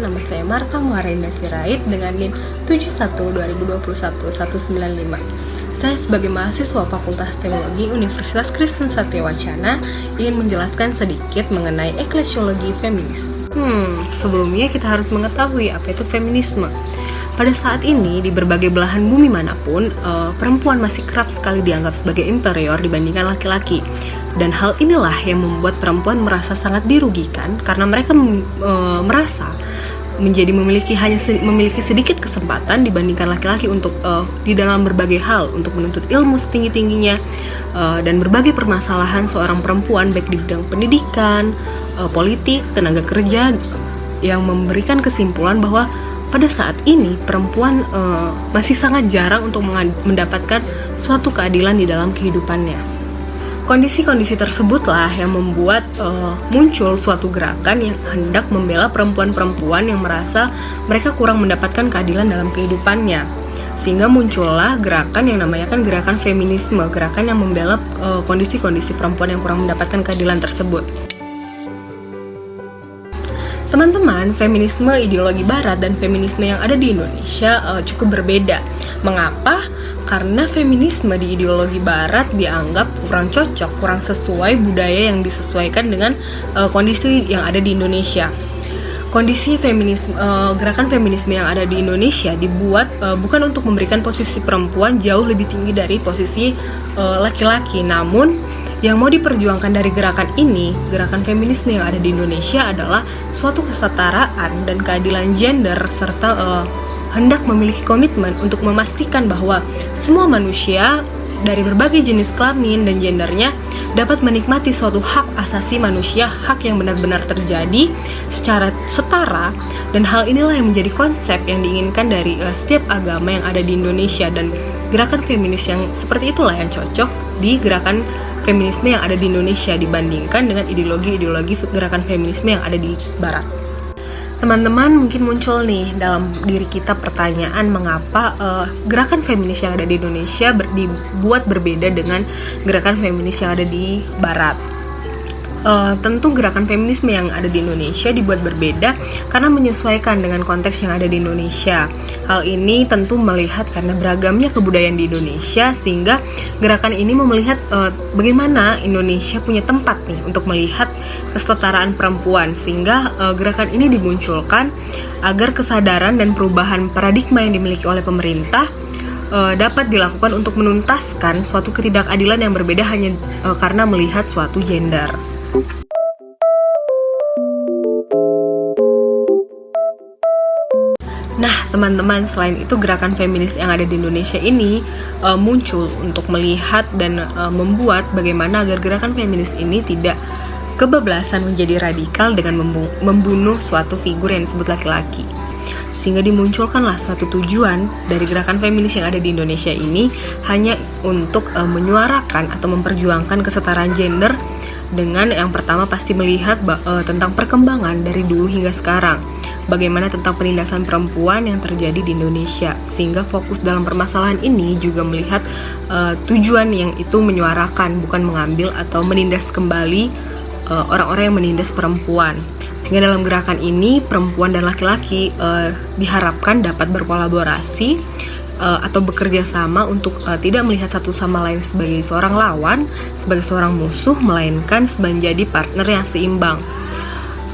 nama saya Marta Muharinda Sirait dengan NIM 712021-195. Saya sebagai mahasiswa Fakultas Teologi Universitas Kristen Satya Wacana ingin menjelaskan sedikit mengenai eklesiologi feminis. Sebelumnya kita harus mengetahui apa itu feminisme. Pada saat ini, di berbagai belahan bumi manapun, perempuan masih kerap sekali dianggap sebagai inferior dibandingkan laki-laki. Dan hal inilah yang membuat perempuan merasa sangat dirugikan karena mereka merasa memiliki sedikit kesempatan dibandingkan laki-laki untuk di dalam berbagai hal, untuk menuntut ilmu setinggi-tingginya, dan berbagai permasalahan seorang perempuan baik di bidang pendidikan, politik, tenaga kerja, yang memberikan kesimpulan bahwa pada saat ini perempuan masih sangat jarang untuk mendapatkan suatu keadilan di dalam kehidupannya. Kondisi-kondisi tersebutlah yang membuat muncul suatu gerakan yang hendak membela perempuan-perempuan yang merasa mereka kurang mendapatkan keadilan dalam kehidupannya. Sehingga muncullah gerakan yang namanya gerakan feminisme, gerakan yang membela kondisi-kondisi perempuan yang kurang mendapatkan keadilan tersebut. Teman-teman, feminisme ideologi barat dan feminisme yang ada di Indonesia cukup berbeda. Mengapa? Karena feminisme di ideologi barat dianggap kurang cocok, kurang sesuai budaya yang disesuaikan dengan kondisi yang ada di Indonesia. Kondisi gerakan feminisme yang ada di Indonesia dibuat bukan untuk memberikan posisi perempuan jauh lebih tinggi dari posisi laki-laki, namun yang mau diperjuangkan dari gerakan ini, gerakan feminisme yang ada di Indonesia adalah suatu kesetaraan dan keadilan gender serta hendak memiliki komitmen untuk memastikan bahwa semua manusia dari berbagai jenis kelamin dan gendernya dapat menikmati suatu hak asasi manusia, hak yang benar-benar terjadi secara setara, dan hal inilah yang menjadi konsep yang diinginkan dari setiap agama yang ada di Indonesia, dan gerakan feminis yang seperti itulah yang cocok di gerakan feminisme yang ada di Indonesia dibandingkan dengan ideologi-ideologi gerakan feminisme yang ada di Barat. Teman-teman, mungkin muncul nih dalam diri kita pertanyaan mengapa gerakan feminis yang ada di Indonesia dibuat berbeda dengan gerakan feminis yang ada di Barat. Tentu gerakan feminisme yang ada di Indonesia dibuat berbeda karena menyesuaikan dengan konteks yang ada di Indonesia. Hal ini tentu melihat karena beragamnya kebudayaan di Indonesia, sehingga gerakan ini melihat bagaimana Indonesia punya tempat nih untuk melihat kesetaraan perempuan, sehingga gerakan ini dimunculkan agar kesadaran dan perubahan paradigma yang dimiliki oleh pemerintah dapat dilakukan untuk menuntaskan suatu ketidakadilan yang berbeda hanya karena melihat suatu gender. Nah, teman-teman, selain itu gerakan feminis yang ada di Indonesia ini muncul untuk melihat dan membuat bagaimana agar gerakan feminis ini tidak kebablasan menjadi radikal dengan membunuh suatu figur yang disebut laki-laki. Sehingga dimunculkanlah suatu tujuan dari gerakan feminis yang ada di Indonesia ini hanya untuk menyuarakan atau memperjuangkan kesetaraan gender, dengan yang pertama pasti melihat tentang perkembangan dari dulu hingga sekarang, bagaimana tentang penindasan perempuan yang terjadi di Indonesia, sehingga fokus dalam permasalahan ini juga melihat tujuan yang itu menyuarakan, bukan mengambil atau menindas kembali orang-orang yang menindas perempuan. Sehingga dalam gerakan ini perempuan dan laki-laki diharapkan dapat berkolaborasi atau bekerja sama untuk tidak melihat satu sama lain sebagai seorang lawan, sebagai seorang musuh, melainkan menjadi partner yang seimbang.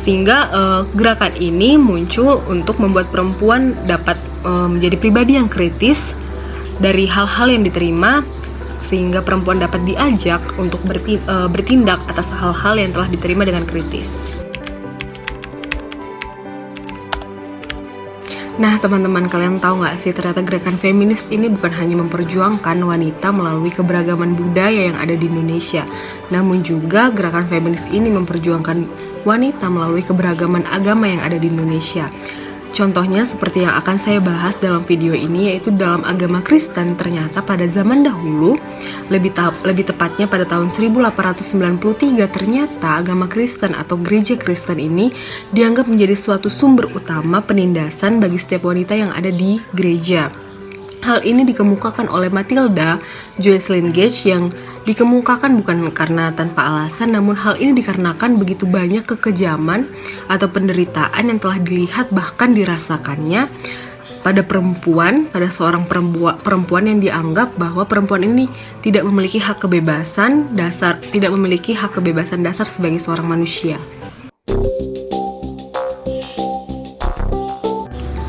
Sehingga gerakan ini muncul untuk membuat perempuan dapat menjadi pribadi yang kritis dari hal-hal yang diterima, sehingga perempuan dapat diajak untuk bertindak atas hal-hal yang telah diterima dengan kritis. Nah, teman-teman, kalian tahu nggak sih, ternyata gerakan feminis ini bukan hanya memperjuangkan wanita melalui keberagaman budaya yang ada di Indonesia, namun juga gerakan feminis ini memperjuangkan wanita melalui keberagaman agama yang ada di Indonesia. Contohnya seperti yang akan saya bahas dalam video ini, yaitu dalam agama Kristen ternyata pada zaman dahulu, lebih tepatnya pada tahun 1893, ternyata agama Kristen atau gereja Kristen ini dianggap menjadi suatu sumber utama penindasan bagi setiap wanita yang ada di gereja. Hal ini dikemukakan oleh Matilda Jocelyn Gage yang Dikemukakan bukan karena tanpa alasan, namun hal ini dikarenakan begitu banyak kekejaman atau penderitaan yang telah dilihat bahkan dirasakannya pada seorang perempuan yang dianggap bahwa perempuan ini tidak memiliki hak kebebasan dasar sebagai seorang manusia.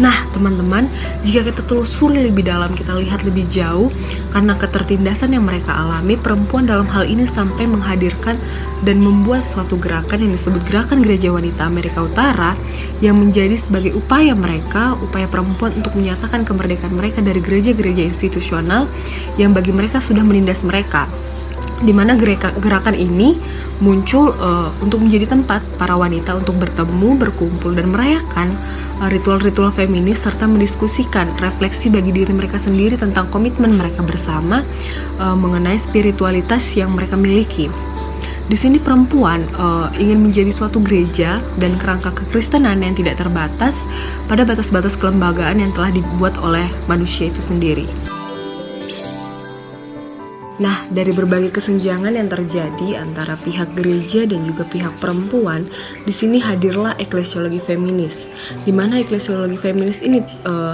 Nah, teman-teman, jika kita telusuri lebih dalam, kita lihat lebih jauh, karena ketertindasan yang mereka alami, perempuan dalam hal ini sampai menghadirkan dan membuat suatu gerakan yang disebut Gerakan Gereja Wanita Amerika Utara, yang menjadi sebagai upaya perempuan untuk menyatakan kemerdekaan mereka dari gereja-gereja institusional yang bagi mereka sudah menindas mereka. Di mana gerakan ini muncul untuk menjadi tempat para wanita untuk bertemu, berkumpul, dan merayakan ritual-ritual feminis serta mendiskusikan refleksi bagi diri mereka sendiri tentang komitmen mereka bersama mengenai spiritualitas yang mereka miliki. Di sini perempuan ingin menjadi suatu gereja dan kerangka kekristenan yang tidak terbatas pada batas-batas kelembagaan yang telah dibuat oleh manusia itu sendiri. Nah, dari berbagai kesenjangan yang terjadi antara pihak gereja dan juga pihak perempuan, di sini hadirlah eklesiologi feminis. Di mana eklesiologi feminis ini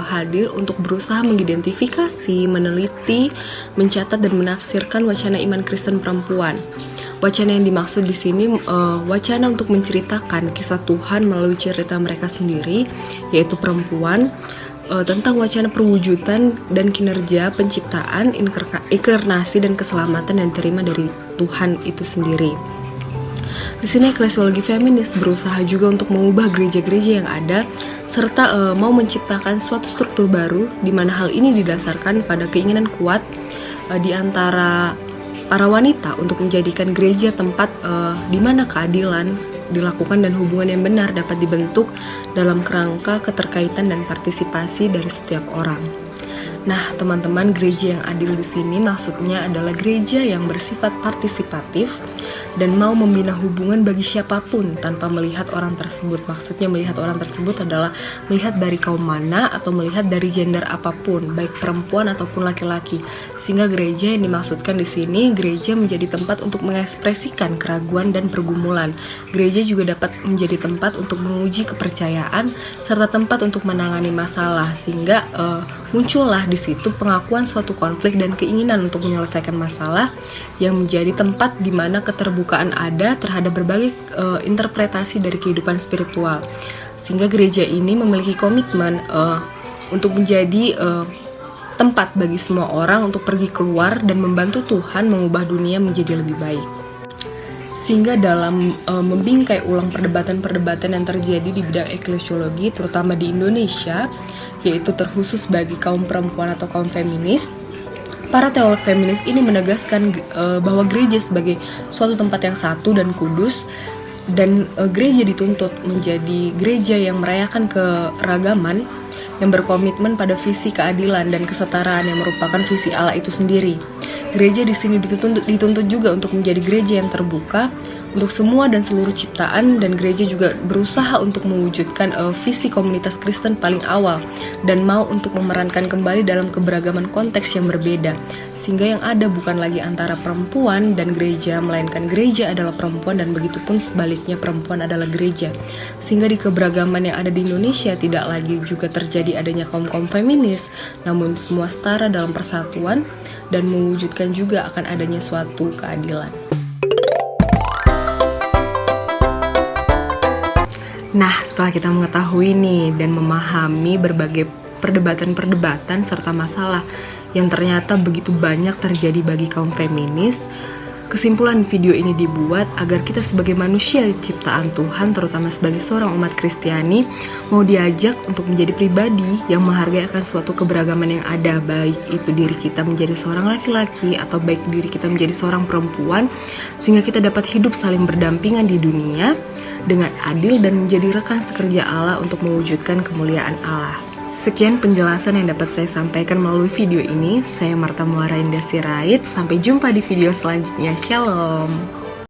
hadir untuk berusaha mengidentifikasi, meneliti, mencatat dan menafsirkan wacana iman Kristen perempuan. Wacana yang dimaksud di sini wacana untuk menceritakan kisah Tuhan melalui cerita mereka sendiri, yaitu perempuan, tentang wacana perwujudan dan kinerja penciptaan, inkarnasi dan keselamatan yang diterima dari Tuhan itu sendiri. Di sini eklesiologi feminis berusaha juga untuk mengubah gereja-gereja yang ada serta mau menciptakan suatu struktur baru di mana hal ini didasarkan pada keinginan kuat di antara para wanita untuk menjadikan gereja tempat di mana keadilan dilakukan dan hubungan yang benar dapat dibentuk dalam kerangka keterkaitan dan partisipasi dari setiap orang. Nah, teman-teman, gereja yang adil di sini maksudnya adalah gereja yang bersifat partisipatif dan mau membina hubungan bagi siapapun tanpa melihat orang tersebut. Maksudnya melihat orang tersebut adalah melihat dari kaum mana atau melihat dari gender apapun, baik perempuan ataupun laki-laki. Sehingga gereja yang dimaksudkan di sini, gereja menjadi tempat untuk mengekspresikan keraguan dan pergumulan. Gereja juga dapat menjadi tempat untuk menguji kepercayaan serta tempat untuk menangani masalah, sehingga muncullah di situ pengakuan suatu konflik dan keinginan untuk menyelesaikan masalah yang menjadi tempat di mana keterbukaan ada terhadap berbagai interpretasi dari kehidupan spiritual. Sehingga gereja ini memiliki komitmen untuk menjadi tempat bagi semua orang untuk pergi keluar dan membantu Tuhan mengubah dunia menjadi lebih baik. Sehingga dalam membingkai ulang perdebatan-perdebatan yang terjadi di bidang eklesiologi, terutama di Indonesia, yaitu terkhusus bagi kaum perempuan atau kaum feminis, para teolog feminis ini menegaskan bahwa gereja sebagai suatu tempat yang satu dan kudus, dan gereja dituntut menjadi gereja yang merayakan keragaman, yang berkomitmen pada visi keadilan dan kesetaraan yang merupakan visi Allah itu sendiri. Gereja di sini dituntut juga untuk menjadi gereja yang terbuka untuk semua dan seluruh ciptaan, dan gereja juga berusaha untuk mewujudkan visi komunitas Kristen paling awal dan mau untuk memerankan kembali dalam keberagaman konteks yang berbeda, sehingga yang ada bukan lagi antara perempuan dan gereja, melainkan gereja adalah perempuan dan begitupun sebaliknya perempuan adalah gereja. Sehingga di keberagaman yang ada di Indonesia tidak lagi juga terjadi adanya kaum-kaum feminis, namun semua setara dalam persatuan dan mewujudkan juga akan adanya suatu keadilan. Nah, setelah kita mengetahui nih dan memahami berbagai perdebatan-perdebatan serta masalah yang ternyata begitu banyak terjadi bagi kaum feminis, kesimpulan video ini dibuat agar kita sebagai manusia ciptaan Tuhan, terutama sebagai seorang umat Kristiani, mau diajak untuk menjadi pribadi yang menghargai akan suatu keberagaman yang ada, baik itu diri kita menjadi seorang laki-laki atau baik diri kita menjadi seorang perempuan, sehingga kita dapat hidup saling berdampingan di dunia dengan adil dan menjadi rekan sekerja Allah untuk mewujudkan kemuliaan Allah. Sekian penjelasan yang dapat saya sampaikan melalui video ini. Saya Marta Muara Indah Sirait. Sampai jumpa di video selanjutnya. Shalom.